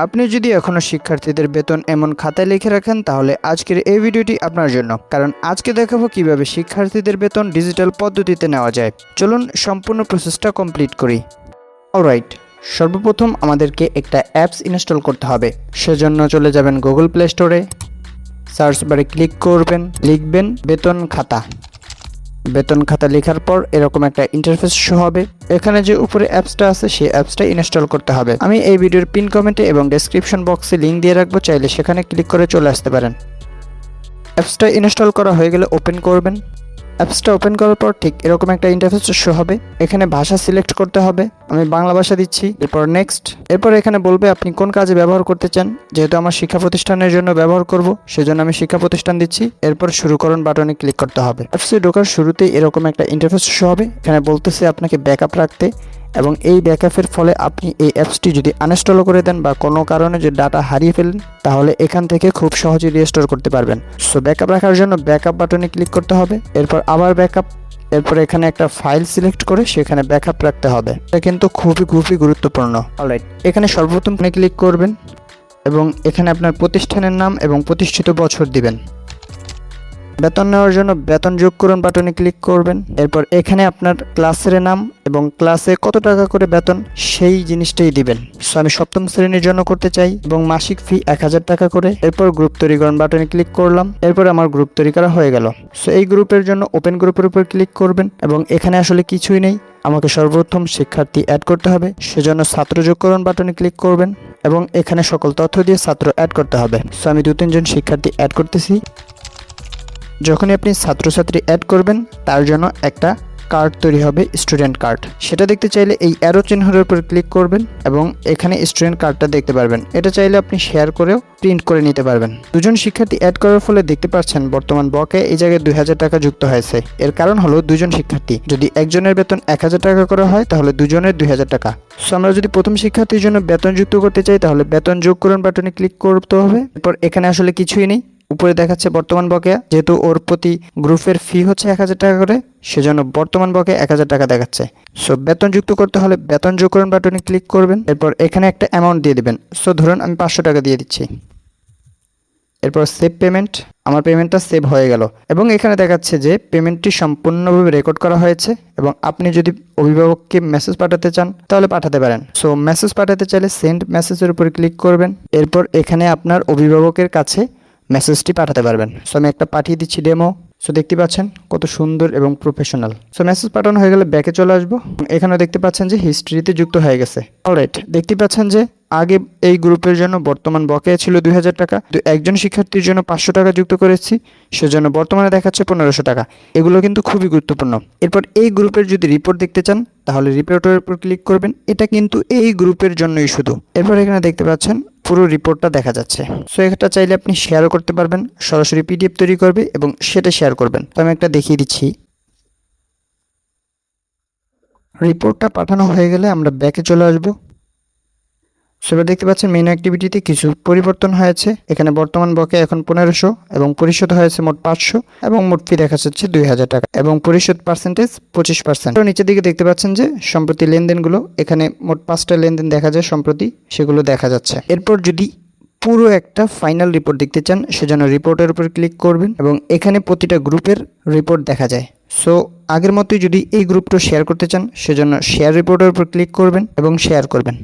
আপনি যদি এখনো শিক্ষার্থীদের বেতন এমন খাতায় লিখে রাখেন তাহলে আজকের এই ভিডিওটি আপনার জন্য, কারণ আজকে দেখাবো কিভাবে শিক্ষার্থীদের বেতন ডিজিটাল পদ্ধতিতে নেওয়া যায়। চলুন সম্পূর্ণ প্রসেসটা কমপ্লিট করি। অলরাইট, সর্বপ্রথম আমাদেরকে একটা অ্যাপস ইনস্টল করতে হবে। সেজন্য চলে যাবেন গুগল প্লে স্টোরে, সার্চ বারে ক্লিক করবেন, লিখবেন বেতন খাতা। বেতন খাতা লেখার পর এরকম একটা ইন্টারফেস শো হবে। এখানে যে উপরে অ্যাপসটা আছে সেই অ্যাপসটা ইনস্টল করতে হবে। আমি এই ভিডিওর পিন কমেন্টে এবং ডেসক্রিপশন বক্সে লিঙ্ক দিয়ে রাখবো, চাইলে সেখানে ক্লিক করে চলে আসতে পারেন। অ্যাপসটা ইনস্টল করা হয়ে গেলে ওপেন করবেন। অ্যাপসটা ওপেন করার পর ঠিক এরকম একটা ইন্টারফেস শো হবে। এখানে ভাষা সিলেক্ট করতে হবে, আমি বাংলা ভাষা দিচ্ছি। এরপর নেক্সট। এরপর এখানে বলবে আপনি কোন কাজে ব্যবহার করতে চান। যেহেতু আমার শিক্ষা প্রতিষ্ঠানের জন্য ব্যবহার করব, সেজন্য আমি শিক্ষা প্রতিষ্ঠান দিচ্ছি। এরপর শুরু করুন বাটনে ক্লিক করতে হবে। অ্যাপসে ঢোকার শুরুতেই এরকম একটা ইন্টারফেস শো হবে। এখানে বলতেছে আপনাকে ব্যাকআপ রাখতে, এবং এই ব্যাকআপের ফলে আপনি এই অ্যাপসটি যদি আনইনস্টল করে দেন বা কোনো কারণে যদি ডাটা হারিয়ে ফেলেন, তাহলে এখান থেকে খুব সহজে রিস্টোর করতে পারবেন। সো ব্যাকআপ রাখার জন্য ব্যাকআপ বাটনে ক্লিক করতে হবে। এরপর আবার ব্যাকআপ। এরপর এখানে একটা ফাইল সিলেক্ট করে সেখানে ব্যাকআপ রাখতে হবে। এটা কিন্তু খুবই গুরুত্বপূর্ণ। অলরাইট, এখানে সর্বপ্রথম ক্লিক করবেন এবং এখানে আপনার প্রতিষ্ঠানের নাম এবং প্রতিষ্ঠিত বছর দিবেন। বেতন নেওয়ার জন্য বেতন যোগ করুন বাটনে ক্লিক করবেন। এরপর এখানে আপনার ক্লাসের নাম এবং ক্লাসে কত টাকা করে বেতন সেই জিনিসটাই দিবেন। সো আমি সপ্তম শ্রেণীর জন্য করতে চাই এবং মাসিক ফি 1000 টাকা করে। এরপর গ্রুপ তৈরিকরণ বাটনে ক্লিক করলাম। এরপর আমার গ্রুপ তৈরি করা হয়ে গেল। সো এই গ্রুপের জন্য ওপেন গ্রুপের উপর ক্লিক করবেন এবং এখানে আসলে কিছুই নেই, আমাকে সর্বপ্রথম শিক্ষার্থী অ্যাড করতে হবে। সেজন্য ছাত্র যোগকরণ বাটনে ক্লিক করবেন এবং এখানে সকল তথ্য দিয়ে ছাত্র অ্যাড করতে হবে। সো আমি 2-3 জন শিক্ষার্থী অ্যাড করতেছি। যখনই আপনি ছাত্রছাত্রী অ্যাড করবেন তার জন্য একটা কার্ড তৈরি হবে, স্টুডেন্ট কার্ড। সেটা দেখতে চাইলে এই অ্যারো চিহ্নের উপর ক্লিক করবেন এবং এখানে স্টুডেন্ট কার্ডটা দেখতে পারবেন। এটা চাইলে আপনি শেয়ার করেও প্রিন্ট করে নিতে পারবেন। 2 জন শিক্ষার্থী অ্যাড করার ফলে দেখতে পাচ্ছেন বর্তমান বকেয়া এই জায়গায় 2000 টাকা যুক্ত হয়েছে। এর কারণ হলো 2 জন শিক্ষার্থী। যদি একজনের বেতন 1000 টাকা করে হয় তাহলে 2 জনের 2000 টাকা। সো আমরা যদি প্রথম শিক্ষার্থীর জন্য বেতন যুক্ত করতে চাই তাহলে বেতন যোগ করুন বাটনে ক্লিক করতে হবে। এরপর এখানে আসলে কিছুই নেই, উপরে দেখাচ্ছে বর্তমান বকেয়া। যেহেতু ওর প্রতি গ্রুপের ফি হচ্ছে 1000 টাকা করে, সেজন্য বর্তমান বকেয়া 1000 টাকা দেখাচ্ছে। সো বেতন যুক্ত করতে হলে বেতন যোগ করুন বাটনে ক্লিক করবেন। এরপর এখানে একটা অ্যামাউন্ট দিয়ে দিবেন। সো ধরুন আমি 500 টাকা দিয়ে দিচ্ছি। এরপর সেভ পেমেন্ট। আমার পেমেন্টটা সেভ হয়ে গেল এবং এখানে দেখাচ্ছে যে পেমেন্টটি সম্পূর্ণভাবে রেকর্ড করা হয়েছে এবং আপনি যদি অভিভাবককে মেসেজ পাঠাতে চান তাহলে পাঠাতে পারেন। সো মেসেজ পাঠাতে চাইলে সেন্ড মেসেজের উপর ক্লিক করবেন। এরপর এখানে আপনার অভিভাবকের কাছে মেসেজটি পাঠাতে পারবেন। সো আমি একটা পাঠিয়ে দিচ্ছি ডেমো। সো দেখতে পাচ্ছেন কত সুন্দর এবং প্রফেশনাল। সো মেসেজ পাঠানো হয়ে গেলে ব্যাকে চলে আসবো। এখানে দেখতে পাচ্ছেন যে হিস্ট্রিতে যুক্ত হয়ে গেছে। অলরাইট, দেখতে পাচ্ছেন যে আগে এই গ্রুপের জন্য বর্তমান বকেয়া ছিল 2000 টাকা, একজন শিক্ষার্থীর জন্য 500 টাকা যুক্ত করেছি, সেজন্য বর্তমানে দেখাচ্ছে 1500 টাকা। এগুলো কিন্তু খুবই গুরুত্বপূর্ণ। এরপর এই গ্রুপের যদি রিপোর্ট দেখতে চান তাহলে রিপোর্টের উপর ক্লিক করবেন। এটা কিন্তু এই গ্রুপের জন্যই শুধু। এরপর এখানে দেখতে পাচ্ছেন পুরো রিপোর্টটা দেখা যাচ্ছে। সো এটা চাইলে আপনি শেয়ারও করতে পারবেন, সরাসরি পিডিএফ তৈরি করবে এবং সেটা শেয়ার করবেন। তো আমি একটা দেখিয়ে দিচ্ছি। রিপোর্টটা পাঠানো হয়ে গেলে আমরা ব্যাকে চলে আসবো। সেবার দেখতে পাচ্ছেন মেইন অ্যাক্টিভিটিতে কিছু পরিবর্তন হয়েছে। এখানে বর্তমান বকেয়া এখন 1500 এবং পরিশোধ হয়েছে মোট 500 এবং মোট ফি দেখা যাচ্ছে 2000 টাকা এবং পরিশোধ পার্সেন্টেজ 25%। নিচের দিকে দেখতে পাচ্ছেন যে সম্প্রতি লেনদেনগুলো, এখানে মোট 5টা লেনদেন দেখা যায় সম্প্রতি, সেগুলো দেখা যাচ্ছে। এরপর যদি পুরো একটা ফাইনাল রিপোর্ট দেখতে চান সেজন্য রিপোর্টের উপর ক্লিক করবেন এবং এখানে প্রতিটা গ্রুপের রিপোর্ট দেখা যায়। সো আগের মতোই যদি এই গ্রুপটা শেয়ার করতে চান সেজন্য শেয়ার রিপোর্টের উপর ক্লিক করবেন এবং শেয়ার করবেন।